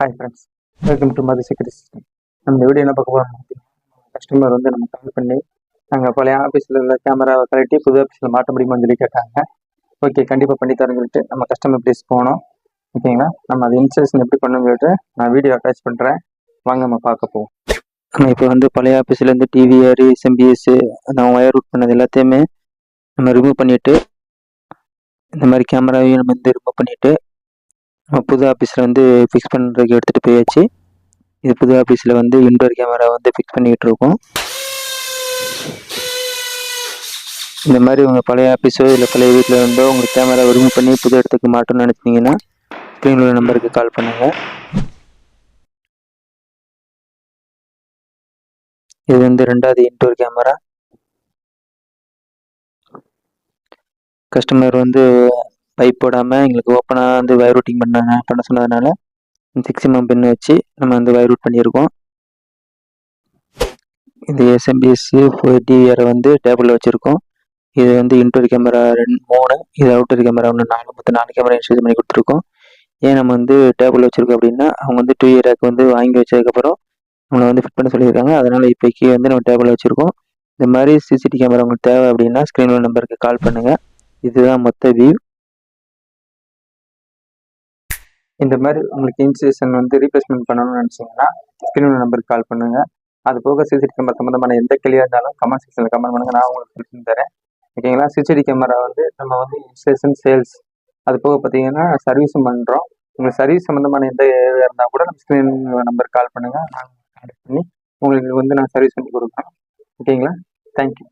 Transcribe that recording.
Hi friends, welcome to Madhu security system. நம்ம video என்ன பார்க்க போகிறோம்? கஸ்டமர் வந்து நம்ம கால் பண்ணி நாங்கள் பழைய ஆஃபீஸில் உள்ள கேமராவை கழட்டி புது ஆஃபீஸில் மாற்ற முடியுமான்னு சொல்லி கேட்டாங்க. ஓகே, கண்டிப்பாக பண்ணி தரேன்னு சொல்லிட்டு நம்ம கஸ்டமர் ப்ளேஸ் போனோம். ஓகேங்களா, நம்ம அது இன்ஸ்டலேஷன் எப்படி பண்ணணும்னு சொல்லிட்டு நான் வீடியோ அட்டாச் பண்ணுறேன். வாங்க நம்ம பார்க்க போவோம். நம்ம இப்போ வந்து பழைய ஆஃபீஸ்லேருந்து டிவிஆர், எஸ்எம்பிஎஸ் அந்த ஒயர் ரூட் பண்ணது எல்லாத்தையுமே நம்ம ரிமூவ் பண்ணிவிட்டு இந்த மாதிரி கேமராவையும் நம்ம வந்து ரிமூவ் பண்ணிவிட்டு நம்ம புது ஆஃபீஸில் வந்து ஃபிக்ஸ் பண்ணுறதுக்கு எடுத்துகிட்டு போயாச்சு. இது புது ஆஃபீஸில் வந்து இன்டோர் கேமரா வந்து ஃபிக்ஸ் பண்ணிக்கிட்டு இருக்கோம். இந்த மாதிரி உங்கள் பழைய ஆஃபீஸோ இல்லை பழைய வீட்டில் இருந்தோ உங்களுக்கு கேமரா ரிமூவ் பண்ணி புது இடத்துக்கு மாட்டணும்னு நினச்சிங்கன்னா ஸ்க்ரீனில் உள்ள நம்பருக்கு கால் பண்ணுங்கள். இது வந்து 2வது இன்டோர் கேமரா. கஸ்டமர் வந்து பைப் போடாமல் எங்களுக்கு ஓப்பனாக வந்து வயர் ரூட்டிங் பண்ண சொன்னதுனால 6mm பின் வச்சு நம்ம வந்து வயர் ரூட் பண்ணியிருக்கோம். இது எஸ்எம்பிஎஸ் டிவிஆரை வந்து டேபிளில் வச்சுருக்கோம். இது வந்து இன்டோர் கேமரா 3, இது அவுட்டர் கேமரா 4, மொத்தம் 4 கேமரா இன்ஸ்டால் பண்ணி கொடுத்துருக்கோம். ஏன் நம்ம வந்து டேபிள் வச்சுருக்கோம் அப்படின்னா, அவங்க வந்து 2 இயர் வந்து வாங்கி வச்சதுக்கப்புறம் நம்மளை வந்து ஃபிட் பண்ண சொல்லியிருக்காங்க. அதனால் இப்போக்கி வந்து நம்ம டேபிள் வச்சுருக்கோம். இந்த மாதிரி சிசிடிவி கேமரா உங்களுக்கு தேவை அப்படின்னா ஸ்க்ரீனில் நம்பருக்கு கால் பண்ணுங்கள். இதுதான் மொத்த வியூ. இந்த மாதிரி உங்களுக்கு இன்ஸ்டலேஷன் வந்து ரீப்ளேஸ்மெண்ட் பண்ணணும்னு நினச்சிங்கன்னா ஸ்க்ரீனில் நம்பருக்கு கால் பண்ணுங்கள். அது போக சிசிடிவி கேமரா சம்மந்தமான எந்த கேள்வியாக இருந்தாலும் கமெண்ட் செக்ஷனில் கமெண்ட் பண்ணுங்கள், நான் உங்களுக்கு சொல்லி தரேன். ஓகேங்களா, சிசிடிவி கேமரா வந்து நம்ம வந்து இன்ஸ்டலேஷன், சேல்ஸ், அது போக பார்த்தீங்கன்னா சர்வீஸும் பண்ணுறோம். உங்களுக்கு சர்வீஸ் சம்மந்தமான எந்த ஏரியா இருந்தால் கூட நம்ம ஸ்க்ரீன் நம்பருக்கு கால் பண்ணுங்கள். நான் கான்டாக்ட் பண்ணி உங்களுக்கு வந்து நான் சர்வீஸ் பண்ணி கொடுக்குறேன். ஓகேங்களா, தேங்க்யூ.